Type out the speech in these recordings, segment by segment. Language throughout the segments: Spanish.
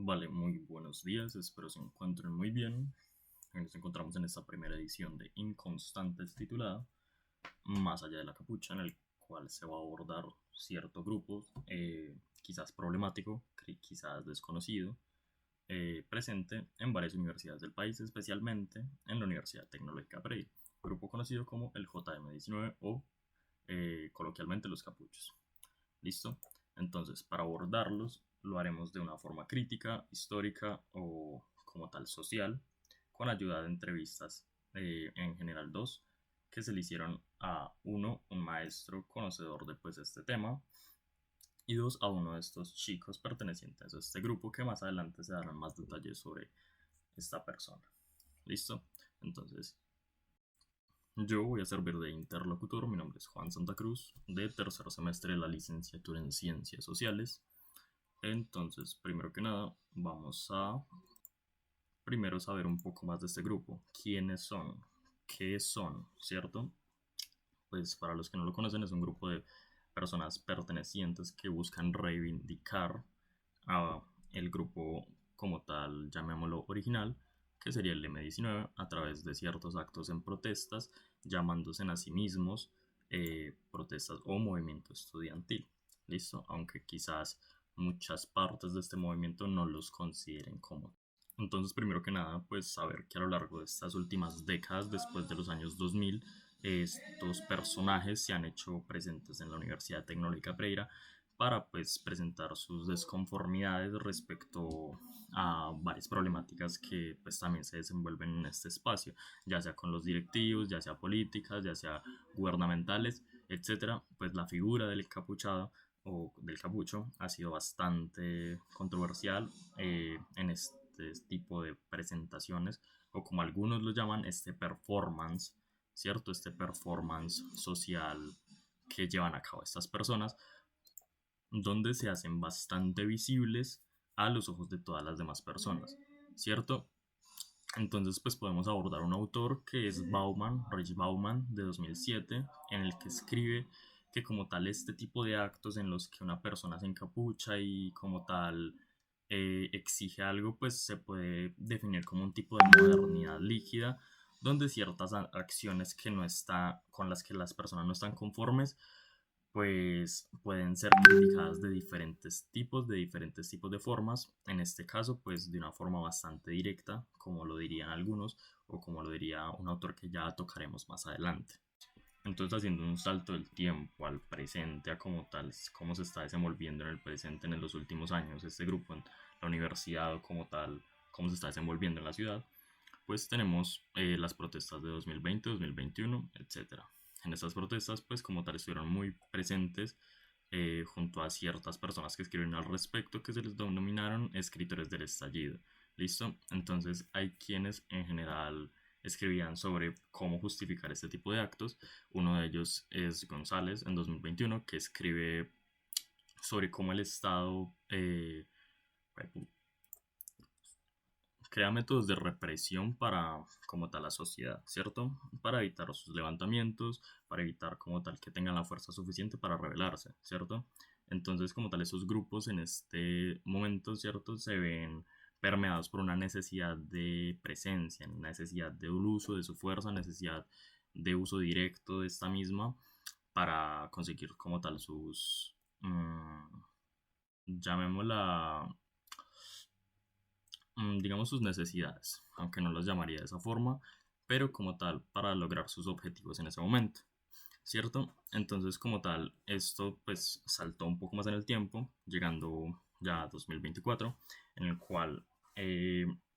Vale, muy buenos días, espero se encuentren muy bien. Nos encontramos en esta primera edición de Inconstantes titulada Más allá de la capucha, en el cual se va a abordar cierto grupo, quizás problemático, quizás desconocido, presente en varias universidades del país, especialmente en la Universidad Tecnológica Pereira, grupo conocido como el JM19 o coloquialmente los capuchos. ¿Listo? Entonces, para abordarlos, lo haremos de una forma crítica, histórica o como tal social, con ayuda de entrevistas, en general dos, que se le hicieron a uno, un maestro conocedor de pues este tema, y dos, a uno de estos chicos pertenecientes a este grupo, que más adelante se darán más detalles sobre esta persona. ¿Listo? Entonces, yo voy a servir de interlocutor. Mi nombre es Juan Santa Cruz, de tercer semestre de la licenciatura en Ciencias Sociales. Entonces, primero que nada, vamos a primero saber un poco más de este grupo. ¿Quiénes son? ¿Qué son? ¿Cierto? Pues para los que no lo conocen, es un grupo de personas pertenecientes que buscan reivindicar a el grupo como tal, llamémoslo original, que sería el M19, a través de ciertos actos en protestas, llamándose a sí mismos protestas o movimiento estudiantil. ¿Listo? Aunque quizás muchas partes de este movimiento no los consideren como. Entonces, primero que nada, pues saber que a lo largo de estas últimas décadas, después de los años 2000, estos personajes se han hecho presentes en la Universidad Tecnológica Pereira para pues presentar sus desconformidades respecto a varias problemáticas que pues también se desenvuelven en este espacio, ya sea con los directivos, ya sea políticas, ya sea gubernamentales, etcétera. Pues la figura del capuchado o del capucho ha sido bastante controversial en este tipo de presentaciones, o como algunos lo llaman, este performance, ¿cierto? Este performance social que llevan a cabo estas personas, donde se hacen bastante visibles a los ojos de todas las demás personas, ¿cierto? Entonces, pues podemos abordar un autor que es Bauman, Rich Bauman, de 2007, en el que escribe que como tal este tipo de actos en los que una persona se encapucha y como tal exige algo, pues se puede definir como un tipo de modernidad líquida, donde ciertas acciones que no está, con las que las personas no están conformes, pues pueden ser criticadas de diferentes tipos de formas. En este caso, pues de una forma bastante directa, como lo dirían algunos, o como lo diría un autor que ya tocaremos más adelante. Entonces, haciendo un salto del tiempo al presente, a como tal, cómo se está desenvolviendo en el presente en los últimos años, este grupo en la universidad o como tal, cómo se está desenvolviendo en la ciudad, pues tenemos las protestas de 2020, 2021, etcétera. En estas protestas, pues como tal, estuvieron muy presentes junto a ciertas personas que escriben al respecto, que se les denominaron escritores del estallido. ¿Listo? Entonces hay quienes en general escribían sobre cómo justificar este tipo de actos. Uno de ellos es González en 2021, que escribe sobre cómo el Estado crea métodos de represión para como tal la sociedad, ¿cierto? Para evitar sus levantamientos, para evitar como tal que tengan la fuerza suficiente para rebelarse, ¿cierto? Entonces como tal esos grupos en este momento, ¿cierto? Se ven permeados por una necesidad de presencia, una necesidad de uso de su fuerza, necesidad de uso directo de esta misma para conseguir como tal sus, llamémosla, digamos, sus necesidades, aunque no las llamaría de esa forma, pero como tal para lograr sus objetivos en ese momento, ¿cierto? Entonces, como tal, esto pues saltó un poco más en el tiempo, llegando ya a 2024, en el cual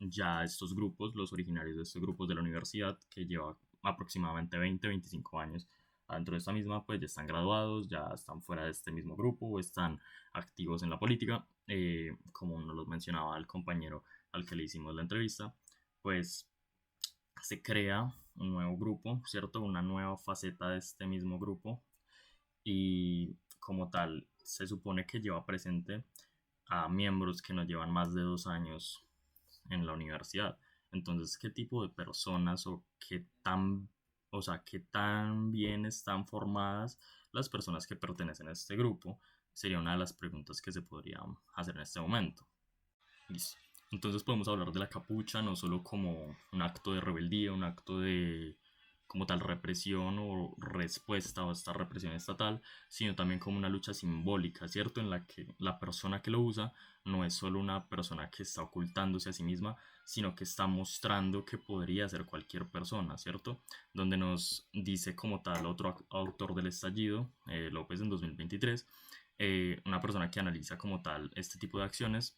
ya estos grupos, los originarios de estos grupos de la universidad, que lleva aproximadamente 20-25 años dentro de esta misma, pues ya están graduados, ya están fuera de este mismo grupo o están activos en la política, como nos lo mencionaba el compañero al que le hicimos la entrevista, pues se crea un nuevo grupo, ¿cierto? Una nueva faceta de este mismo grupo, y como tal se supone que lleva presente a miembros que no llevan más de 2 años en la universidad. Entonces, ¿qué tipo de personas o o sea, qué tan bien están formadas las personas que pertenecen a este grupo? Sería una de las preguntas que se podrían hacer en este momento. Listo. Entonces podemos hablar de la capucha no solo como un acto de rebeldía, un acto de como tal represión o respuesta a esta represión estatal, sino también como una lucha simbólica, ¿cierto? En la que la persona que lo usa no es solo una persona que está ocultándose a sí misma, sino que está mostrando que podría ser cualquier persona, ¿cierto? Donde nos dice como tal otro autor del estallido, López en 2023, una persona que analiza como tal este tipo de acciones,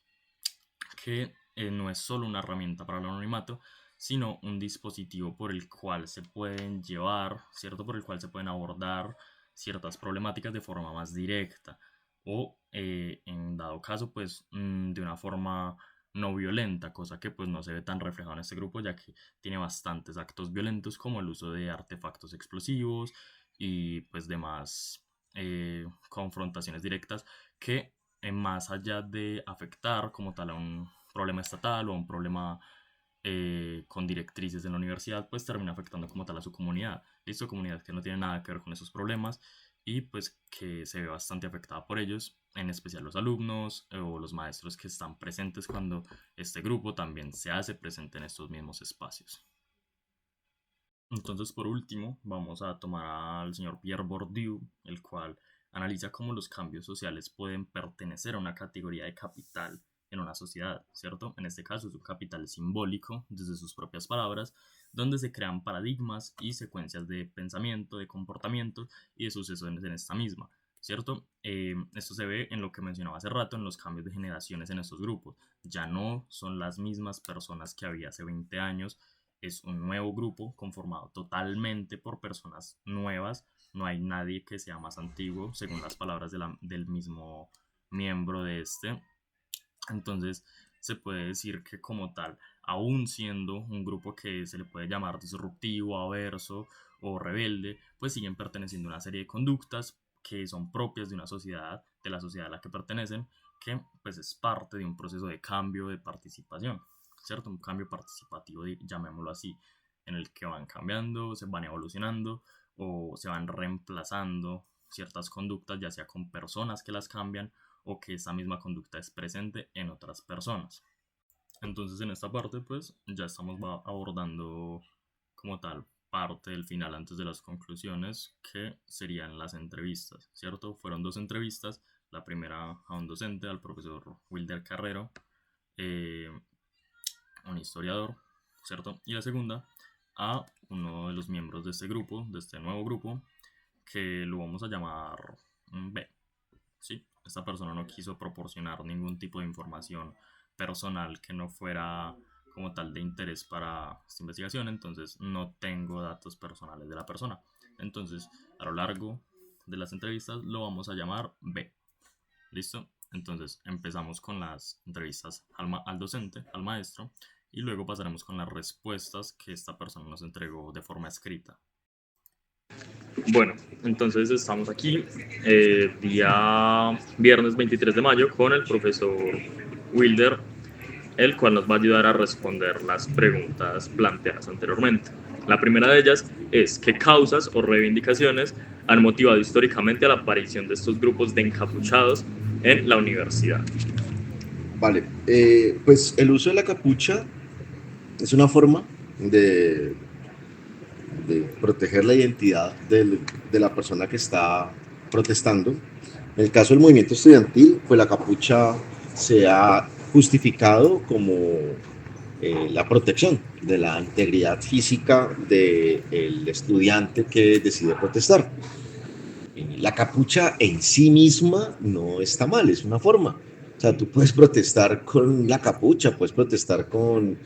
que no es solo una herramienta para el anonimato, sino un dispositivo por el cual se pueden llevar, ¿cierto? Por el cual se pueden abordar ciertas problemáticas de forma más directa o, en dado caso, pues de una forma no violenta, cosa que pues no se ve tan reflejado en este grupo, ya que tiene bastantes actos violentos como el uso de artefactos explosivos y pues demás confrontaciones directas que, más allá de afectar como tal a un problema estatal o a un problema con directrices en la universidad, pues termina afectando como tal a su comunidad. Listo, comunidad que no tiene nada que ver con esos problemas y pues que se ve bastante afectada por ellos, en especial los alumnos o los maestros que están presentes cuando este grupo también se hace presente en estos mismos espacios. Entonces, por último, vamos a tomar al señor Pierre Bourdieu, el cual analiza cómo los cambios sociales pueden pertenecer a una categoría de capital en una sociedad, ¿cierto? En este caso es un capital simbólico, desde sus propias palabras, donde se crean paradigmas y secuencias de pensamiento, de comportamiento y de sucesos en esta misma, ¿cierto? Esto se ve en lo que mencionaba hace rato, en los cambios de generaciones en estos grupos. Ya no son las mismas personas que había hace 20 años, es un nuevo grupo conformado totalmente por personas nuevas, no hay nadie que sea más antiguo, según las palabras del mismo miembro de este. Entonces, se puede decir que como tal, aún siendo un grupo que se le puede llamar disruptivo, averso o rebelde, pues siguen perteneciendo a una serie de conductas que son propias de una sociedad, de la sociedad a la que pertenecen, que pues es parte de un proceso de cambio, de participación, ¿cierto? Un cambio participativo, llamémoslo así, en el que van cambiando, se van evolucionando o se van reemplazando ciertas conductas, ya sea con personas que las cambian o que esa misma conducta es presente en otras personas. Entonces en esta parte pues ya estamos abordando como tal parte del final antes de las conclusiones, que serían las entrevistas, ¿cierto? Fueron dos entrevistas, la primera a un docente, al profesor Wilder Carrero, eh, un historiador, ¿cierto? Y la segunda a uno de los miembros de este grupo, de este nuevo grupo, que lo vamos a llamar B, ¿sí? Esta persona no quiso proporcionar ningún tipo de información personal que no fuera como tal de interés para esta investigación, entonces no tengo datos personales de la persona. Entonces, a lo largo de las entrevistas lo vamos a llamar B. ¿Listo? Entonces, empezamos con las entrevistas al docente, al maestro, y luego pasaremos con las respuestas que esta persona nos entregó de forma escrita. Bueno, entonces estamos aquí día viernes 23 de mayo con el profesor Wilder, el cual nos va a ayudar a responder las preguntas planteadas anteriormente. La primera de ellas es: ¿qué causas o reivindicaciones han motivado históricamente a la aparición de estos grupos de encapuchados en la universidad? Vale, pues el uso de la capucha es una forma de, de proteger la identidad de la persona que está protestando. En el caso del movimiento estudiantil, pues la capucha se ha justificado como la protección de la integridad física del estudiante que decide protestar. La capucha en sí misma no está mal, es una forma. O sea, tú puedes protestar con la capucha, puedes protestar con,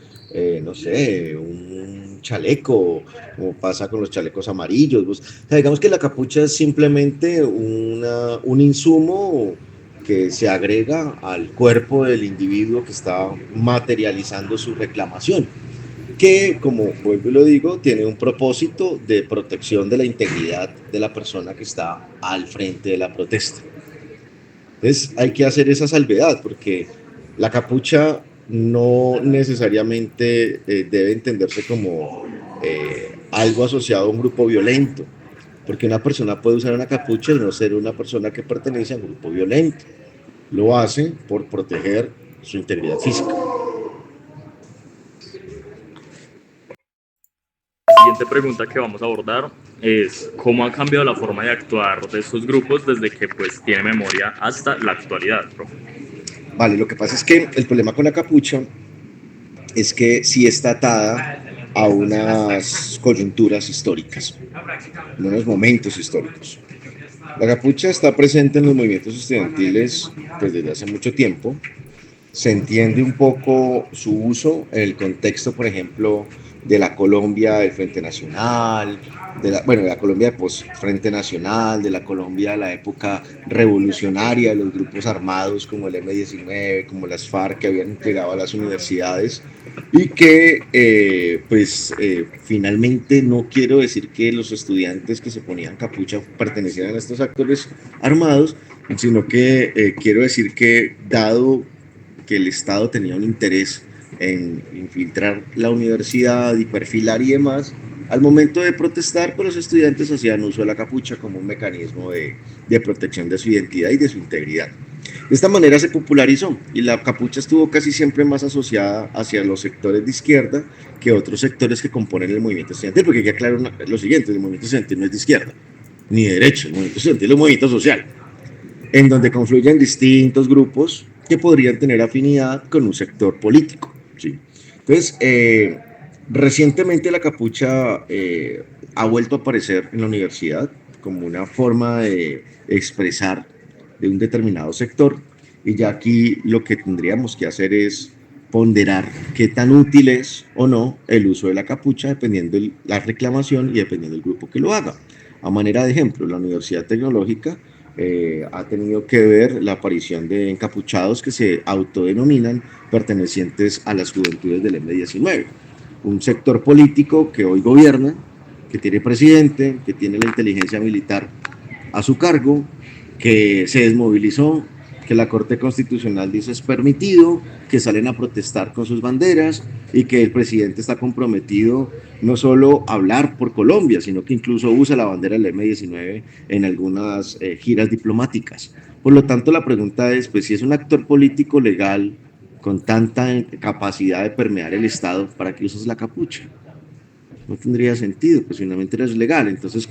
no sé, un chaleco, como pasa con los chalecos amarillos. O sea, digamos que la capucha es simplemente un insumo que se agrega al cuerpo del individuo que está materializando su reclamación, que, como vuelvo y lo digo, tiene un propósito de protección de la integridad de la persona que está al frente de la protesta. Entonces hay que hacer esa salvedad, porque la capucha no necesariamente debe entenderse como algo asociado a un grupo violento, porque una persona puede usar una capucha y no ser una persona que pertenece a un grupo violento. Lo hace por proteger su integridad física. La siguiente pregunta que vamos a abordar es cómo ha cambiado la forma de actuar de estos grupos desde que pues tiene memoria hasta la actualidad, profe. Vale, lo que pasa es que el problema con la capucha es que sí está atada a unas coyunturas históricas, en unos momentos históricos. La capucha está presente en los movimientos estudiantiles pues, desde hace mucho tiempo. Se entiende un poco su uso en el contexto, por ejemplo, de la Colombia del Frente Nacional, de la Colombia post Frente Nacional, de la Colombia de la época revolucionaria, de los grupos armados como el M-19, como las FARC que habían llegado a las universidades y que finalmente no quiero decir que los estudiantes que se ponían capucha pertenecieran a estos actores armados, sino que quiero decir que dado que el Estado tenía un interés en infiltrar la universidad y perfilar y demás, al momento de protestar, pues los estudiantes hacían uso de la capucha como un mecanismo de protección de su identidad y de su integridad. De esta manera se popularizó y la capucha estuvo casi siempre más asociada hacia los sectores de izquierda que otros sectores que componen el movimiento estudiantil, porque hay que aclarar lo siguiente, el movimiento estudiantil no es de izquierda ni de derecha, el movimiento estudiantil es un movimiento social, en donde confluyen distintos grupos que podrían tener afinidad con un sector político. ¿Sí? Entonces, recientemente la capucha ha vuelto a aparecer en la universidad como una forma de expresar de un determinado sector y ya aquí lo que tendríamos que hacer es ponderar qué tan útil es o no el uso de la capucha dependiendo de la reclamación y dependiendo del grupo que lo haga. A manera de ejemplo, la Universidad Tecnológica ha tenido que ver la aparición de encapuchados que se autodenominan pertenecientes a las juventudes del M-19, un sector político que hoy gobierna, que tiene presidente, que tiene la inteligencia militar a su cargo, que se desmovilizó, que la Corte Constitucional dice es permitido, que salen a protestar con sus banderas y que el presidente está comprometido no solo a hablar por Colombia, sino que incluso usa la bandera del M-19 en algunas giras diplomáticas. Por lo tanto, la pregunta es, pues si es un actor político legal con tanta capacidad de permear el Estado, ¿para qué usas la capucha? No tendría sentido, pues finalmente eres legal. Entonces,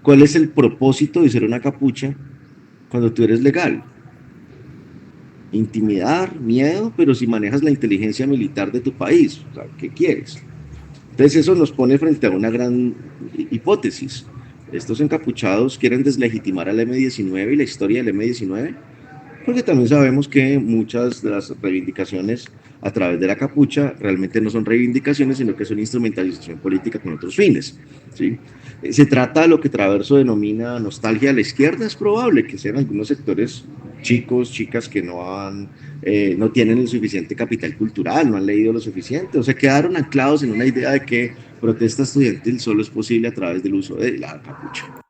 ¿cuál es el propósito de usar una capucha cuando tú eres legal? Intimidar, miedo, pero si manejas la inteligencia militar de tu país, o sea, ¿qué quieres? Entonces eso nos pone frente a una gran hipótesis. Estos encapuchados quieren deslegitimar al M-19 y la historia del M-19, porque también sabemos que muchas de las reivindicaciones a través de la capucha realmente no son reivindicaciones, sino que son instrumentalización política con otros fines. ¿Sí? Se trata de lo que Traverso denomina nostalgia a la izquierda. Es probable que sean algunos sectores chicos, chicas que no tienen el suficiente capital cultural, no han leído lo suficiente, o se quedaron anclados en una idea de que protesta estudiantil solo es posible a través del uso de la capucha.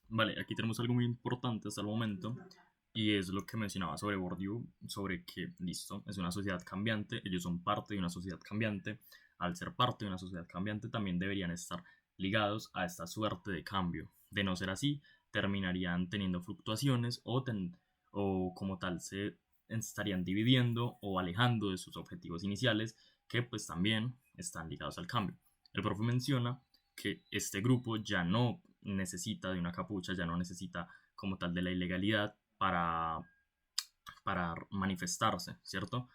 Vale, aquí tenemos algo muy importante hasta el momento y es lo que mencionaba sobre Bourdieu, sobre que, listo, es una sociedad cambiante, ellos son parte de una sociedad cambiante, al ser parte de una sociedad cambiante también deberían estar ligados a esta suerte de cambio. De no ser así, terminarían teniendo fluctuaciones o como tal se estarían dividiendo o alejando de sus objetivos iniciales que pues también están ligados al cambio. El profe menciona que este grupo ya no necesita de una capucha, ya no necesita como tal de la ilegalidad para manifestarse, ¿cierto?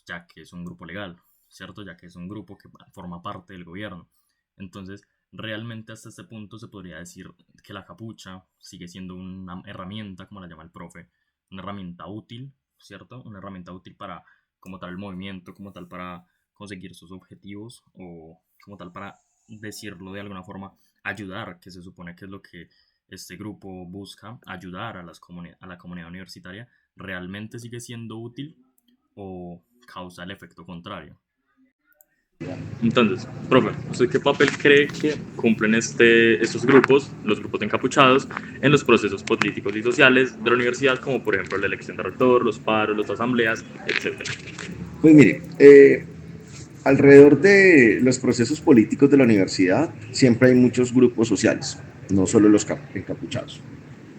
Ya que es un grupo legal, ¿cierto? Ya que es un grupo que forma parte del gobierno. Entonces, realmente hasta este punto se podría decir que la capucha sigue siendo una herramienta, como la llama el profe, una herramienta útil, ¿cierto? Una herramienta útil para, como tal, el movimiento, como tal, para conseguir sus objetivos o como tal, para decirlo de alguna forma, ayudar, que se supone que es lo que este grupo busca, ayudar a la comunidad universitaria, ¿realmente sigue siendo útil o causa el efecto contrario? Entonces, profe, ¿usted qué papel cree que cumplen estos grupos, los grupos encapuchados, en los procesos políticos y sociales de la universidad, como por ejemplo la elección de rector, los paros, las asambleas, etcétera? Pues mire, alrededor de los procesos políticos de la universidad siempre hay muchos grupos sociales, no solo los encapuchados.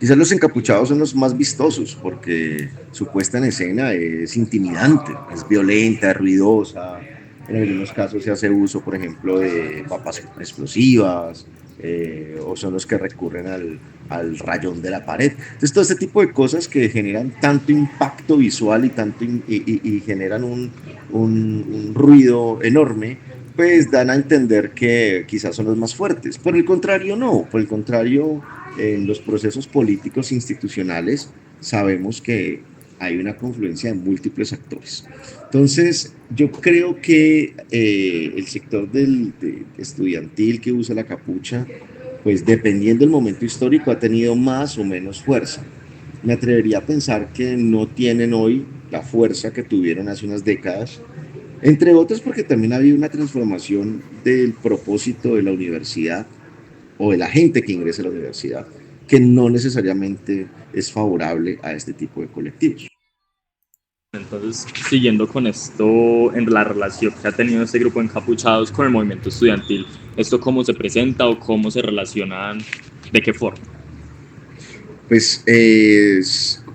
Quizás los encapuchados son los más vistosos porque su puesta en escena es intimidante, es violenta, es ruidosa. En algunos casos se hace uso, por ejemplo, de papas explosivas o son los que recurren al rayón de la pared. Entonces, todo este tipo de cosas que generan tanto impacto visual y, y generan un ruido enorme, pues dan a entender que quizás son los más fuertes. Por el contrario, no. Por el contrario, en los procesos políticos institucionales sabemos que hay una confluencia de múltiples actores. Entonces, yo creo que el sector estudiantil que usa la capucha, pues dependiendo del momento histórico, ha tenido más o menos fuerza. Me atrevería a pensar que no tienen hoy la fuerza que tuvieron hace unas décadas, entre otras porque también ha habido una transformación del propósito de la universidad o de la gente que ingresa a la universidad, que no necesariamente es favorable a este tipo de colectivos. Entonces, siguiendo con esto en la relación que ha tenido este grupo de encapuchados con el movimiento estudiantil, ¿esto cómo se presenta o cómo se relacionan? ¿De qué forma? Pues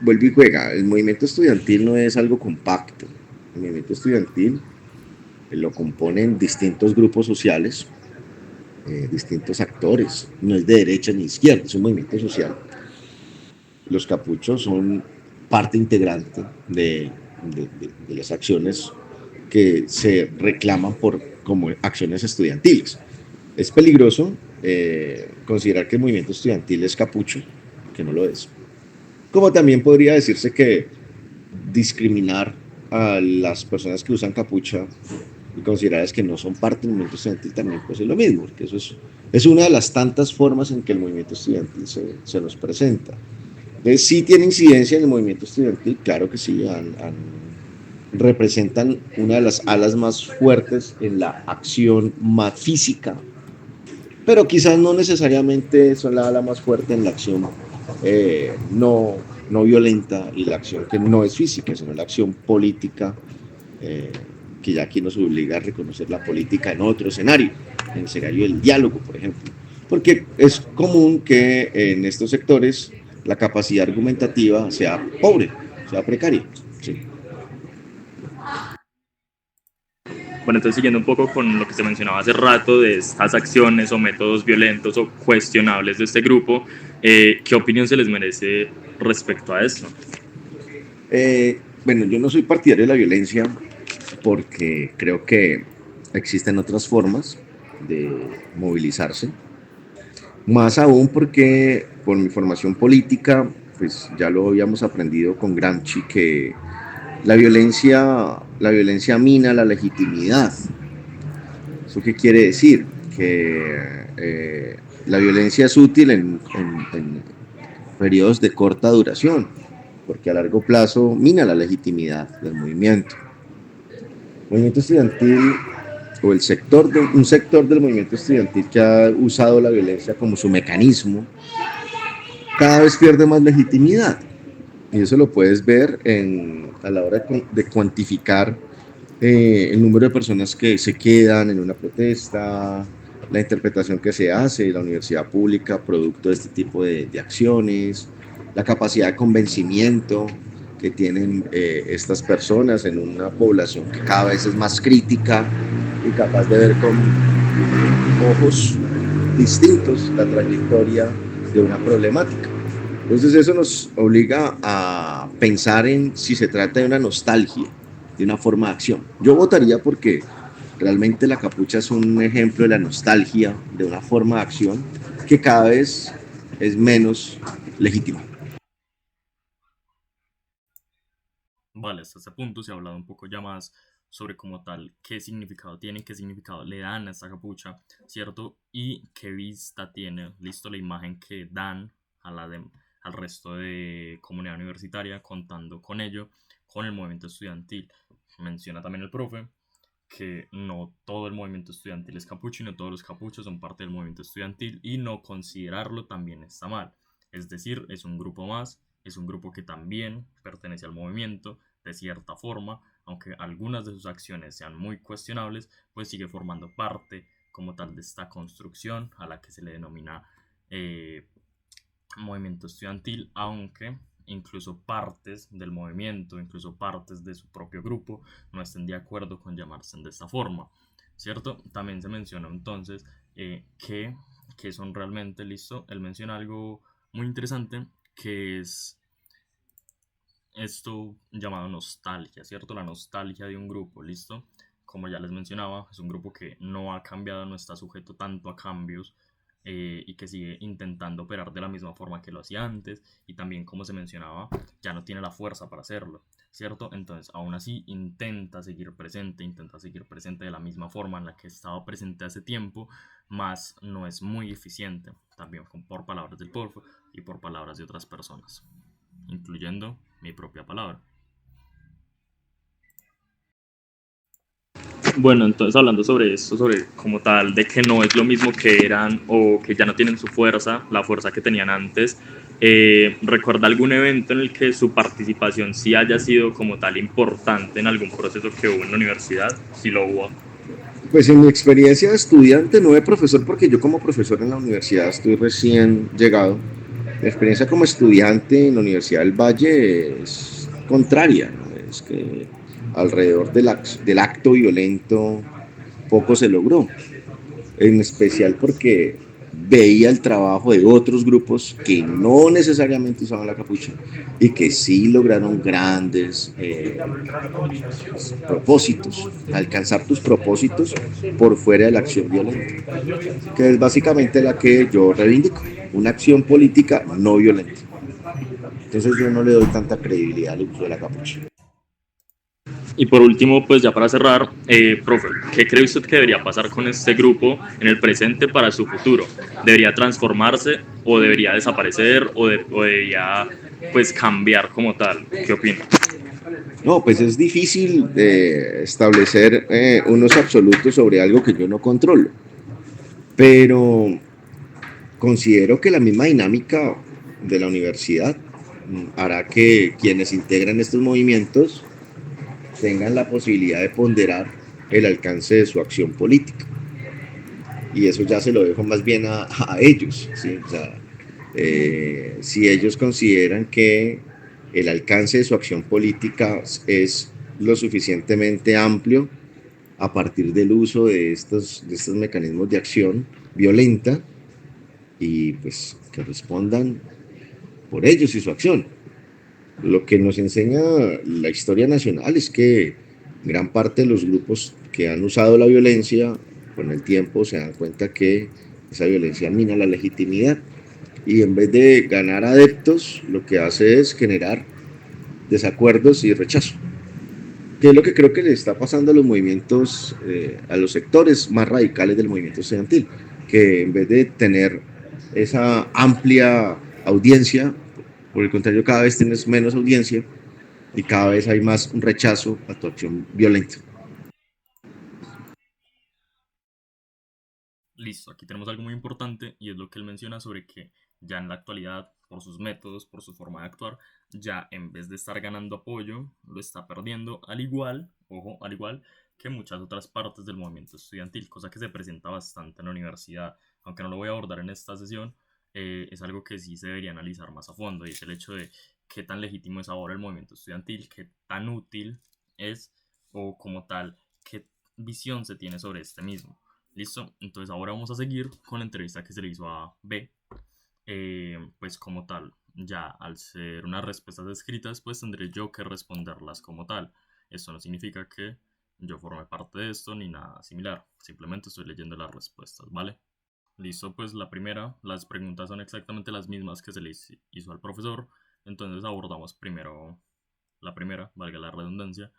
vuelve y juega. El movimiento estudiantil no es algo compacto. El movimiento estudiantil lo componen distintos grupos sociales, distintos actores. No es de derecha ni izquierda, es un movimiento social. Los capuchos son parte integrante de las acciones que se reclaman por, como acciones estudiantiles. Es peligroso considerar que el movimiento estudiantil es capucho, que no lo es. Como también podría decirse que discriminar a las personas que usan capucha y considerarlas que no son parte del movimiento estudiantil también pues es lo mismo, porque eso es una de las tantas formas en que el movimiento estudiantil se nos presenta. Entonces, sí tiene incidencia en el movimiento estudiantil, claro que sí, representan una de las alas más fuertes en la acción más física, pero quizás no necesariamente son la ala más fuerte en la acción no violenta y la acción que no es física, sino la acción política, eh, que ya aquí nos obliga a reconocer la política en otro escenario, en el escenario del diálogo, por ejemplo. Porque es común que en estos sectores la capacidad argumentativa sea pobre, sea precaria. Sí. Bueno, entonces siguiendo un poco con lo que se mencionaba hace rato de estas acciones o métodos violentos o cuestionables de este grupo, ¿qué opinión se les merece respecto a esto? Bueno, yo no soy partidario de la violencia porque creo que existen otras formas de movilizarse. Más aún porque por mi formación política, pues ya lo habíamos aprendido con Gramsci que la violencia mina la legitimidad. ¿Eso qué quiere decir? Que la violencia es útil en periodos de corta duración, porque a largo plazo mina la legitimidad del movimiento. El movimiento estudiantil o un sector del movimiento estudiantil que ha usado la violencia como su mecanismo cada vez pierde más legitimidad. Y eso lo puedes ver a la hora de cuantificar el número de personas que se quedan en una protesta, la interpretación que se hace de la universidad pública producto de este tipo de acciones, la capacidad de convencimiento que tienen estas personas en una población que cada vez es más crítica y capaz de ver con ojos distintos la trayectoria de una problemática. Entonces eso nos obliga a pensar en si se trata de una nostalgia, de una forma de acción. Yo votaría porque realmente la capucha es un ejemplo de la nostalgia, de una forma de acción que cada vez es menos legítima. Vale, hasta este punto se ha hablado un poco ya más sobre como tal qué significado tiene, qué significado le dan a esta capucha, ¿cierto? Y qué vista tiene, listo, la imagen que dan a al resto de comunidad universitaria contando con ello, con el movimiento estudiantil. Menciona también el profe que no todo el movimiento estudiantil es capucho y no todos los capuchos son parte del movimiento estudiantil y no considerarlo también está mal. Es decir, es un grupo más, es un grupo que también pertenece al movimiento de cierta forma, aunque algunas de sus acciones sean muy cuestionables, pues sigue formando parte como tal de esta construcción a la que se le denomina eh, movimiento estudiantil, aunque incluso partes del movimiento, incluso partes de su propio grupo, no estén de acuerdo con llamarse de esta forma, ¿cierto? También se menciona entonces que son realmente, listo, él menciona algo muy interesante, que es esto llamado nostalgia, ¿cierto? La nostalgia de un grupo, ¿listo? Como ya les mencionaba, es un grupo que no ha cambiado, no está sujeto tanto a cambios, y que sigue intentando operar de la misma forma que lo hacía antes, y también, como se mencionaba, ya no tiene la fuerza para hacerlo, ¿cierto? Entonces, aún así, intenta seguir presente de la misma forma en la que estaba presente hace tiempo, más no es muy eficiente, también por palabras del profe y por palabras de otras personas, incluyendo mi propia palabra. Bueno, entonces hablando sobre esto, sobre como tal, de que no es lo mismo que eran o que ya no tienen su fuerza, la fuerza que tenían antes, ¿recuerda algún evento en el que su participación sí haya sido como tal importante en algún proceso que hubo en la universidad? Si lo hubo. Pues en mi experiencia de estudiante, no de profesor, porque yo como profesor en la universidad estoy recién llegado. Mi experiencia como estudiante en la Universidad del Valle es contraria, ¿no? Es que alrededor del acto violento poco se logró, en especial porque veía el trabajo de otros grupos que no necesariamente usaban la capucha y que sí lograron grandes propósitos, alcanzar tus propósitos por fuera de la acción violenta, que es básicamente la que yo reivindico, una acción política no violenta. Entonces yo no le doy tanta credibilidad al uso de la capucha. Y por último, pues ya para cerrar, profe, ¿qué cree usted que debería pasar con este grupo en el presente para su futuro? ¿Debería transformarse o debería desaparecer o debería pues cambiar como tal? ¿Qué opina? No, pues es difícil establecer unos absolutos sobre algo que yo no controlo, pero considero que la misma dinámica de la universidad hará que quienes integran estos movimientos tengan la posibilidad de ponderar el alcance de su acción política. Y eso ya se lo dejo más bien a ellos, ¿sí? O sea, si ellos consideran que el alcance de su acción política es lo suficientemente amplio a partir del uso de estos mecanismos de acción violenta, y pues que respondan por ellos y su acción. Lo que nos enseña la historia nacional es que gran parte de los grupos que han usado la violencia con el tiempo se dan cuenta que esa violencia mina la legitimidad, y en vez de ganar adeptos lo que hace es generar desacuerdos y rechazo, que es lo que creo que le está pasando a los movimientos, a los sectores más radicales del movimiento estudiantil, que en vez de tener esa amplia audiencia, por el contrario, cada vez tienes menos audiencia y cada vez hay más un rechazo a tu acción violenta. Listo, aquí tenemos algo muy importante y es lo que él menciona sobre que ya en la actualidad, por sus métodos, por su forma de actuar, ya en vez de estar ganando apoyo, lo está perdiendo, al igual, ojo, al igual que muchas otras partes del movimiento estudiantil, cosa que se presenta bastante en la universidad, aunque no lo voy a abordar en esta sesión. Es algo que sí se debería analizar más a fondo, y es el hecho de qué tan legítimo es ahora el movimiento estudiantil, qué tan útil es, o como tal, qué visión se tiene sobre este mismo. Listo, entonces ahora vamos a seguir con la entrevista que se le hizo a B. Pues como tal, ya al ser unas respuestas escritas, pues tendré yo que responderlas como tal. Esto no significa que yo forme parte de esto ni nada similar. Simplemente estoy leyendo las respuestas, ¿vale? Listo, pues la primera, las preguntas son exactamente las mismas que se le hizo al profesor. Entonces abordamos primero la primera, valga la redundancia,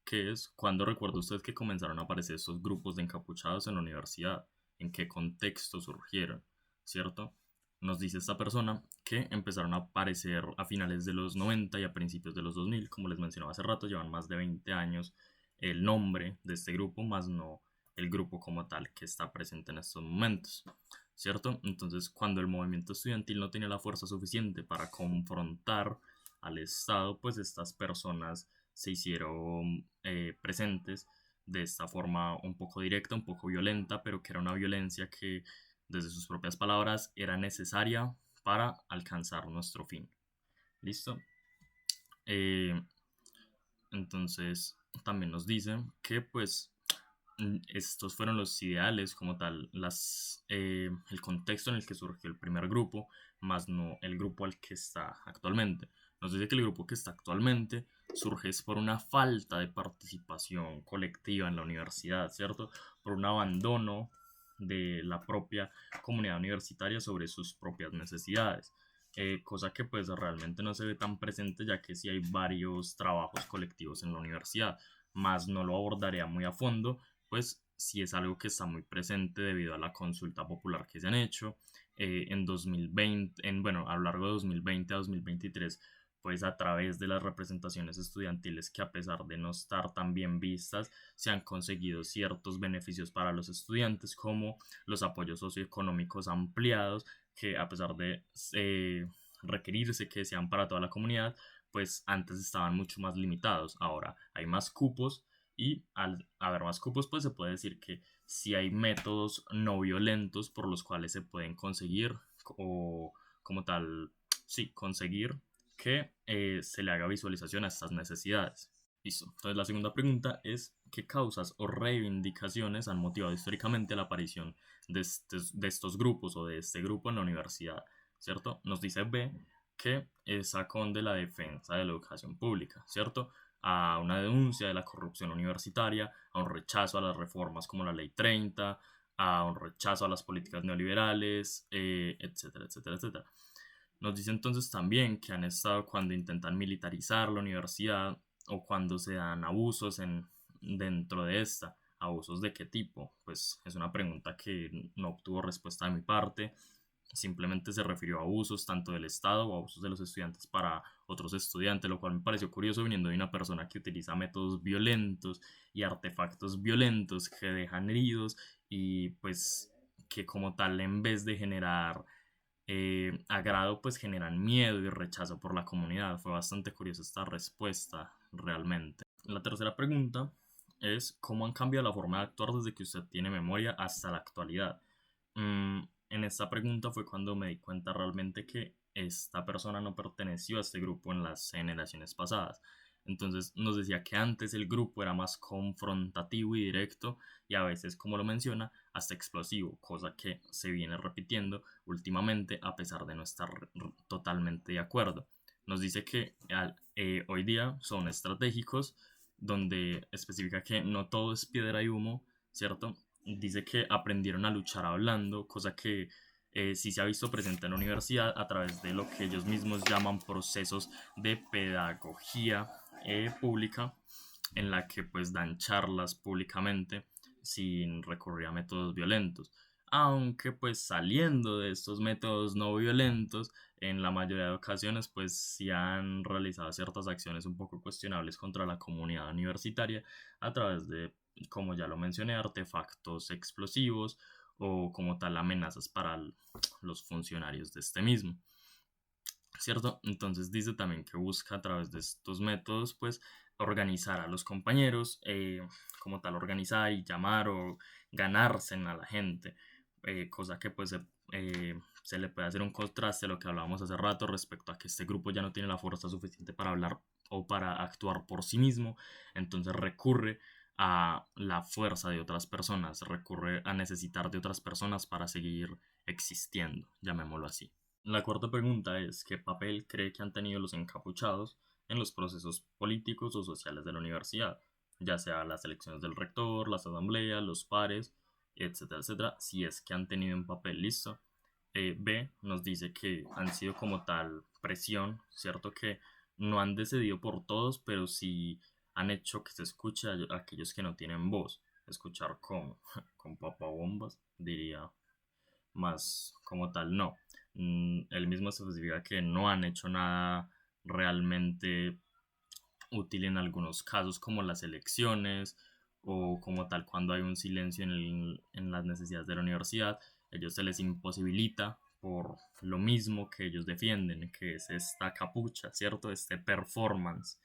que es: ¿cuándo recuerda usted que comenzaron a aparecer estos grupos de encapuchados en la universidad? ¿En qué contexto surgieron? ¿Cierto? Nos dice esta persona que empezaron a aparecer a finales de los 90 y a principios de los 2000. Como les mencionaba hace rato, llevan más de 20 años el nombre de este grupo, más no el grupo como tal que está presente en estos momentos, ¿cierto? Entonces, cuando el movimiento estudiantil no tenía la fuerza suficiente para confrontar al Estado, pues estas personas se hicieron presentes de esta forma un poco directa, un poco violenta, pero que era una violencia que, desde sus propias palabras, era necesaria para alcanzar nuestro fin. ¿Listo? Eh, entonces, también nos dice que pues estos fueron los ideales como tal, el contexto en el que surgió el primer grupo, más no el grupo al que está actualmente. Nos dice que el grupo que está actualmente surge es por una falta de participación colectiva en la universidad, ¿cierto? Por un abandono de la propia comunidad universitaria sobre sus propias necesidades. Cosa que pues realmente no se ve tan presente ya que sí hay varios trabajos colectivos en la universidad, más no lo abordaría muy a fondo, pues sí es algo que está muy presente debido a la consulta popular que se han hecho en 2020, bueno, a lo largo de 2020 a 2023, pues a través de las representaciones estudiantiles que a pesar de no estar tan bien vistas, se han conseguido ciertos beneficios para los estudiantes como los apoyos socioeconómicos ampliados, que a pesar de requerirse que sean para toda la comunidad, pues antes estaban mucho más limitados. Ahora hay más cupos y al haber más cupos, pues se puede decir que si hay métodos no violentos por los cuales se pueden conseguir o como tal, sí, conseguir que se le haga visualización a estas necesidades. Listo. Entonces la segunda pregunta es, ¿qué causas o reivindicaciones han motivado históricamente la aparición de estos grupos o de este grupo en la universidad? ¿Cierto? Nos dice B que de la defensa de la educación pública, ¿cierto? A una denuncia de la corrupción universitaria, a un rechazo a las reformas como la Ley 30, a un rechazo a las políticas neoliberales, etcétera, etcétera, etcétera. Nos dice entonces también que han estado cuando intentan militarizar la universidad o cuando se dan abusos dentro de esta. ¿Abusos de qué tipo? Pues es una pregunta que no obtuvo respuesta de mi parte. Simplemente se refirió a abusos tanto del Estado o abusos de los estudiantes para otros estudiantes, lo cual me pareció curioso viniendo de una persona que utiliza métodos violentos y artefactos violentos que dejan heridos y pues que como tal en vez de generar agrado pues generan miedo y rechazo por la comunidad. Fue bastante curiosa esta respuesta realmente. La tercera pregunta es cómo han cambiado la forma de actuar desde que usted tiene memoria hasta la actualidad. En esta pregunta fue cuando me di cuenta realmente que esta persona no perteneció a este grupo en las generaciones pasadas. Entonces nos decía que antes el grupo era más confrontativo y directo y a veces, como lo menciona, hasta explosivo, cosa que se viene repitiendo últimamente a pesar de no estar totalmente de acuerdo. Nos dice que hoy día son estratégicos, donde especifica que no todo es piedra y humo, ¿cierto? Dice que aprendieron a luchar hablando, cosa que sí se ha visto presente en la universidad a través de lo que ellos mismos llaman procesos de pedagogía pública, en la que pues dan charlas públicamente sin recurrir a métodos violentos. Aunque pues saliendo de estos métodos no violentos, en la mayoría de ocasiones pues sí han realizado ciertas acciones un poco cuestionables contra la comunidad universitaria a través de, como ya lo mencioné, artefactos explosivos o como tal amenazas para los funcionarios de este mismo. ¿Cierto? Entonces dice también que busca a través de estos métodos, pues, organizar a los compañeros, como tal, organizar y llamar o ganarse a la gente, cosa que pues se le puede hacer un contraste a lo que hablábamos hace rato respecto a que este grupo ya no tiene la fuerza suficiente para hablar o para actuar por sí mismo, entonces recurre a la fuerza de otras personas, recurre a necesitar de otras personas para seguir existiendo, llamémoslo así. La cuarta pregunta es, ¿qué papel cree que han tenido los encapuchados en los procesos políticos o sociales de la universidad? Ya sea las elecciones del rector, las asambleas, los pares, etcétera, etcétera, si es que han tenido un papel listo. B nos dice que han sido como tal presión, ¿cierto? Que no han decidido por todos, pero sí han hecho que se escuche a aquellos que no tienen voz. Escuchar con papabombas, diría más como tal, no. Él mismo especifica que no han hecho nada realmente útil en algunos casos como las elecciones o como tal cuando hay un silencio en las necesidades de la universidad, ellos se les imposibilita por lo mismo que ellos defienden, que es esta capucha, ¿cierto? Este performance,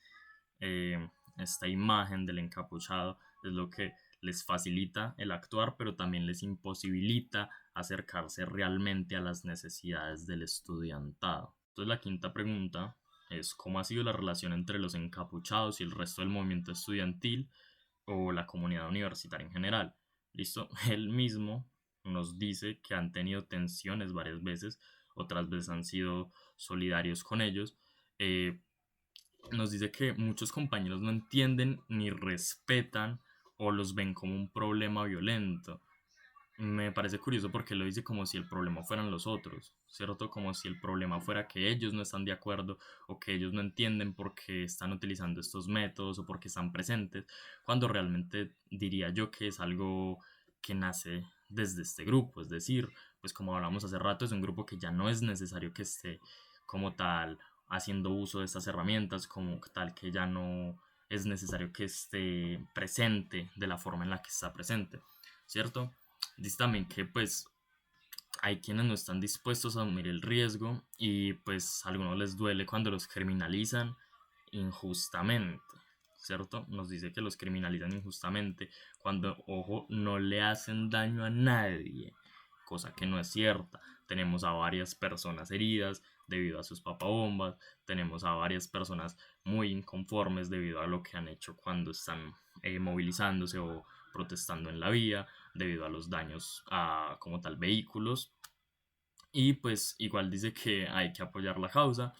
esta imagen del encapuchado es lo que les facilita el actuar, pero también les imposibilita acercarse realmente a las necesidades del estudiantado. Entonces la quinta pregunta es cómo ha sido la relación entre los encapuchados y el resto del movimiento estudiantil o la comunidad universitaria en general. ¿Listo? Él mismo nos dice que han tenido tensiones varias veces, otras veces han sido solidarios con ellos. Eh, Nos dice que muchos compañeros no entienden ni respetan o los ven como un problema violento. Me parece curioso porque lo dice como si el problema fueran los otros, ¿cierto? Como si el problema fuera que ellos no están de acuerdo o que ellos no entienden por qué están utilizando estos métodos o por qué están presentes, cuando realmente diría yo que es algo que nace desde este grupo, es decir, pues como hablamos hace rato, es un grupo que ya no es necesario que esté como tal haciendo uso de estas herramientas, como tal que ya no es necesario que esté presente de la forma en la que está presente, ¿cierto? Dice también que pues hay quienes no están dispuestos a asumir el riesgo y pues a algunos les duele cuando los criminalizan injustamente, ¿cierto? Nos dice que los criminalizan injustamente cuando, ojo, no le hacen daño a nadie, cosa que no es cierta. Tenemos a varias personas heridas debido a sus papabombas, tenemos a varias personas muy inconformes debido a lo que han hecho cuando están movilizándose o protestando en la vía, debido a los daños a como tal vehículos. Y pues igual dice que hay que apoyar la causa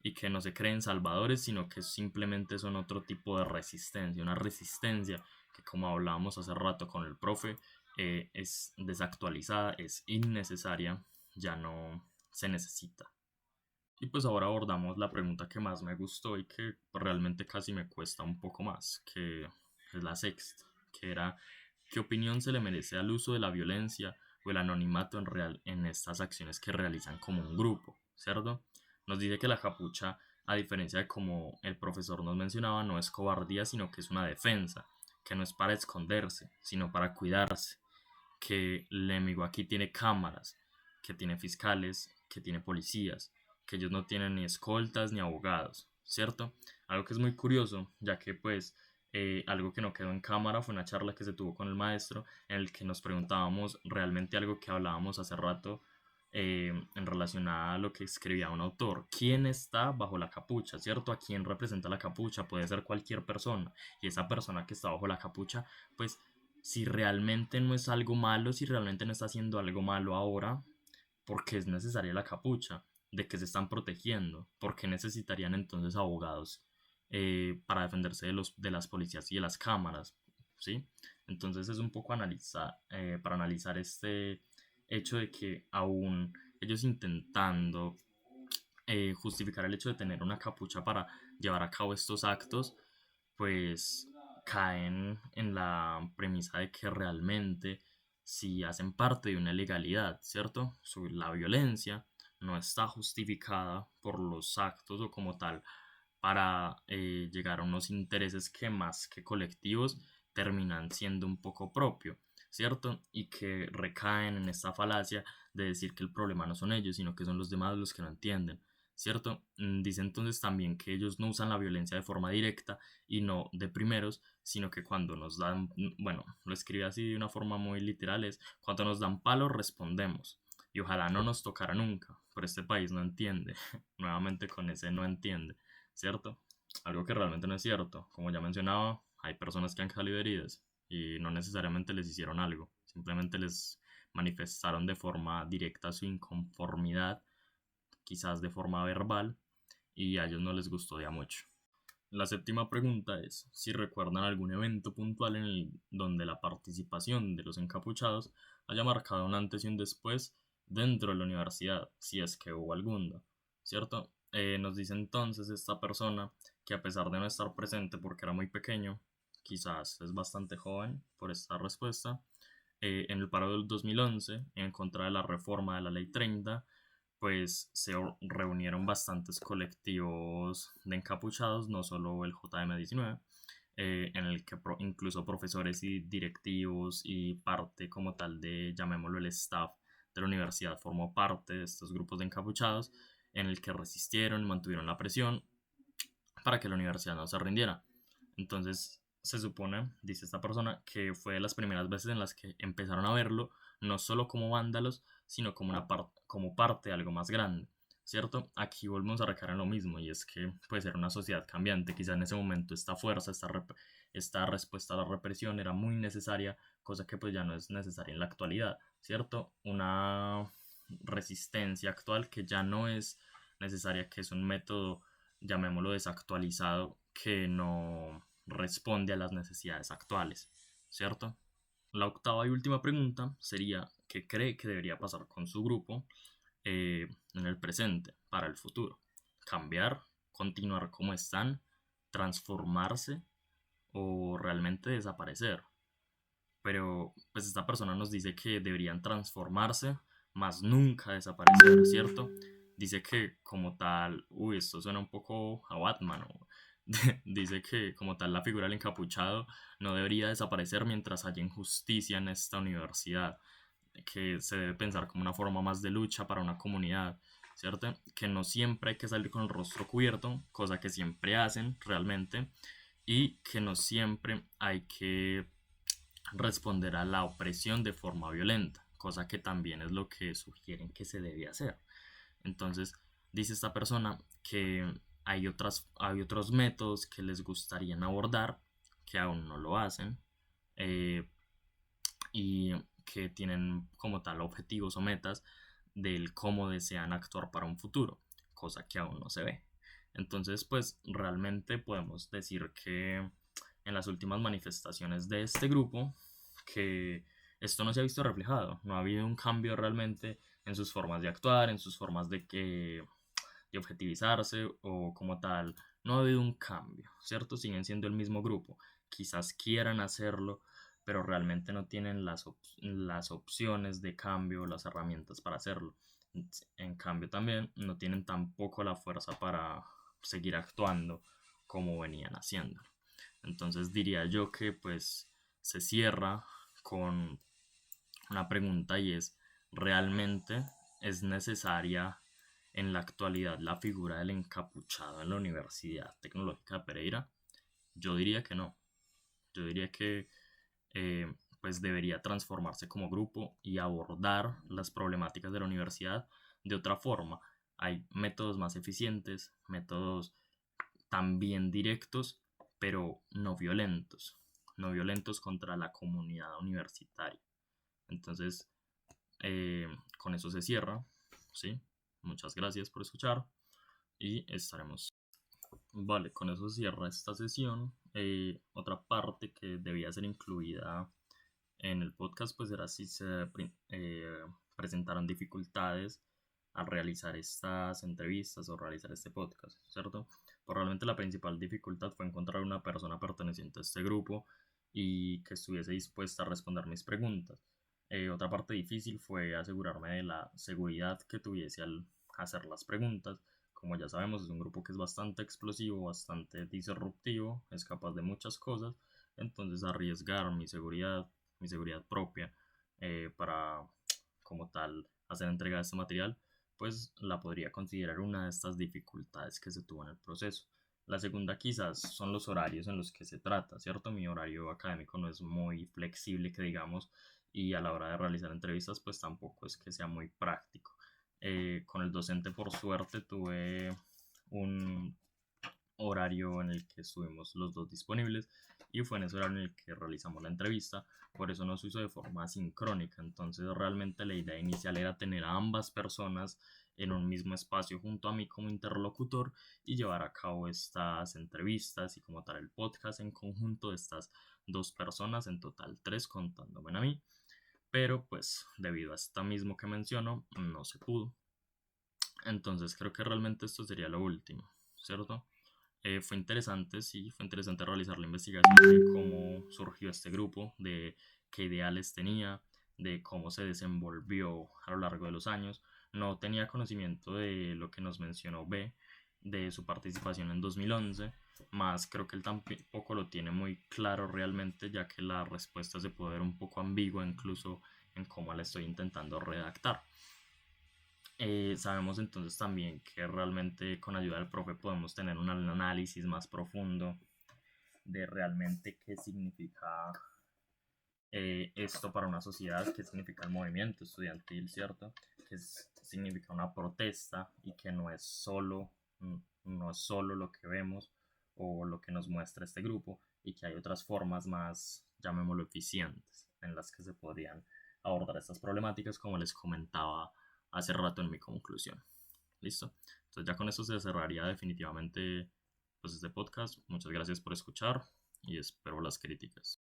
y que no se creen salvadores, sino que simplemente son otro tipo de resistencia, una resistencia que como hablábamos hace rato con el profe, es desactualizada, es innecesaria, ya no se necesita. Y pues ahora abordamos la pregunta que más me gustó y que realmente casi me cuesta un poco más, que es la sexta, que era ¿qué opinión se le merece al uso de la violencia o el anonimato en real en estas acciones que realizan como un grupo? ¿Cierto? Nos dice que la capucha, a diferencia de como el profesor nos mencionaba, no es cobardía, sino que es una defensa, que no es para esconderse, sino para cuidarse, que el enemigo aquí tiene cámaras, que tiene fiscales, que tiene policías, que ellos no tienen ni escoltas ni abogados, ¿cierto? Algo que es muy curioso, ya que pues algo que no quedó en cámara fue una charla que se tuvo con el maestro en el que nos preguntábamos realmente algo que hablábamos hace rato en relación a lo que escribía un autor. ¿Quién está bajo la capucha? ¿Cierto? ¿A quién representa la capucha? Puede ser cualquier persona. Y esa persona que está bajo la capucha, pues si realmente no es algo malo, si realmente no está haciendo algo malo ahora, ¿por qué es necesaria la capucha? ¿De qué se están protegiendo? ¿Por qué necesitarían entonces abogados para defenderse de las policías y de las cámaras? ¿Sí? Entonces es un poco para analizar este hecho de que aún ellos intentando justificar el hecho de tener una capucha para llevar a cabo estos actos, pues caen en la premisa de que realmente si hacen parte de una ilegalidad, ¿cierto? La violencia no está justificada por los actos o como tal para llegar a unos intereses que más que colectivos terminan siendo un poco propio, ¿cierto? Y que recaen en esta falacia de decir que el problema no son ellos, sino que son los demás los que no entienden, ¿cierto? Dice entonces también que ellos no usan la violencia de forma directa y no de primeros, sino que cuando nos dan, bueno, lo escribe así de una forma muy literal, es cuando nos dan palos respondemos. Y ojalá no nos tocara nunca, pero este país no entiende, nuevamente con ese no entiende, ¿cierto? Algo que realmente no es cierto. Como ya mencionaba, hay personas que han salido heridas y no necesariamente les hicieron algo, simplemente les manifestaron de forma directa su inconformidad, quizás de forma verbal, y a ellos no les gustó ya mucho. La séptima pregunta es si recuerdan algún evento puntual en el donde la participación de los encapuchados haya marcado un antes y un después dentro de la universidad, si es que hubo alguno, ¿cierto? Nos dice entonces esta persona que a pesar de no estar presente porque era muy pequeño, quizás es bastante joven por esta respuesta, en el paro del 2011, en contra de la reforma de la Ley 30, pues se reunieron bastantes colectivos de encapuchados, no solo el JM19, en el que incluso profesores y directivos y parte como tal de, llamémoslo el staff de la universidad, formó parte de estos grupos de encapuchados, en el que resistieron y mantuvieron la presión para que la universidad no se rindiera. Entonces se supone, dice esta persona, que fue de las primeras veces en las que empezaron a verlo, no solo como vándalos, sino como, como parte de algo más grande, ¿cierto? Aquí volvemos a recaer en lo mismo, y es que puede ser una sociedad cambiante. Quizá en ese momento esta fuerza, esta respuesta a la represión era muy necesaria, cosa que pues ya no es necesaria en la actualidad, ¿cierto? Una resistencia actual que ya no es necesaria, que es un método, llamémoslo desactualizado, que no responde a las necesidades actuales, ¿cierto? La octava y última pregunta sería: ¿qué cree que debería pasar con su grupo en el presente, para el futuro? ¿Cambiar? ¿Continuar como están? ¿Transformarse? ¿O realmente desaparecer? Pero pues esta persona nos dice que deberían transformarse, más nunca desaparecer, ¿cierto? Dice que como tal, uy, esto suena un poco a Batman, ¿no? Dice que como tal la figura del encapuchado no debería desaparecer mientras haya injusticia en esta universidad, que se debe pensar como una forma más de lucha para una comunidad, ¿cierto? Que no siempre hay que salir con el rostro cubierto, cosa que siempre hacen realmente, y que no siempre hay que responder a la opresión de forma violenta, cosa que también es lo que sugieren que se debe hacer. Entonces, dice esta persona que hay otros métodos que les gustaría abordar, que aún no lo hacen, eh, y que tienen como tal objetivos o metas del cómo desean actuar para un futuro, cosa que aún no se ve. Entonces, pues realmente podemos decir que en las últimas manifestaciones de este grupo, que esto no se ha visto reflejado, no ha habido un cambio realmente en sus formas de actuar, en sus formas de objetivizarse o como tal, no ha habido un cambio, ¿cierto? Siguen siendo el mismo grupo, quizás quieran hacerlo, pero realmente no tienen las opciones de cambio, las herramientas para hacerlo. En cambio también no tienen tampoco la fuerza para seguir actuando como venían haciendo. Entonces diría yo que pues se cierra con una pregunta, y es: ¿realmente es necesaria en la actualidad la figura del encapuchado en la Universidad Tecnológica de Pereira? Yo diría que no. Yo diría que eh, pues debería transformarse como grupo y abordar las problemáticas de la universidad de otra forma. Hay métodos más eficientes, métodos también directos, pero no violentos contra la comunidad universitaria. Entonces, con eso se cierra, ¿sí? Muchas gracias por escuchar y estaremos. Vale, con eso cierra esta sesión. Otra parte que debía ser incluida en el podcast pues era si se presentaron dificultades al realizar estas entrevistas o realizar este podcast, ¿cierto? Probablemente la principal dificultad fue encontrar una persona perteneciente a este grupo y que estuviese dispuesta a responder mis preguntas. Otra parte difícil fue asegurarme de la seguridad que tuviese al hacer las preguntas. Como ya sabemos, es un grupo que es bastante explosivo, bastante disruptivo, es capaz de muchas cosas. Entonces arriesgar mi seguridad propia para como tal hacer entrega de este material, pues la podría considerar una de estas dificultades que se tuvo en el proceso. La segunda quizás son los horarios en los que se trata, ¿cierto? Mi horario académico no es muy flexible, que digamos, y a la hora de realizar entrevistas, pues tampoco es que sea muy práctico. Con el docente, por suerte, tuve un horario en el que estuvimos los dos disponibles, y fue en ese horario en el que realizamos la entrevista. Por eso no se hizo de forma sincrónica. Entonces realmente la idea inicial era tener a ambas personas en un mismo espacio junto a mí como interlocutor y llevar a cabo estas entrevistas y como tal el podcast en conjunto de estas dos personas, en total tres contándome a mí. Pero pues debido a esto mismo que menciono, no se pudo. Entonces creo que realmente esto sería lo último, ¿cierto? Fue interesante, sí, fue interesante realizar la investigación de cómo surgió este grupo, de qué ideales tenía, de cómo se desenvolvió a lo largo de los años. No tenía conocimiento de lo que nos mencionó B, de su participación en 2011, más creo que él tampoco lo tiene muy claro realmente, ya que la respuesta se puede ver un poco ambigua incluso en cómo la estoy intentando redactar. Sabemos entonces también que realmente con ayuda del profe podemos tener un análisis más profundo de realmente qué significa esto para una sociedad, qué significa el movimiento estudiantil, ¿cierto? Significa una protesta y que no es solo lo que vemos o lo que nos muestra este grupo y que hay otras formas más, llamémoslo, eficientes en las que se podrían abordar estas problemáticas, como les comentaba hace rato en mi conclusión. ¿Listo? Entonces ya con eso se cerraría definitivamente pues, este podcast. Muchas gracias por escuchar y espero las críticas.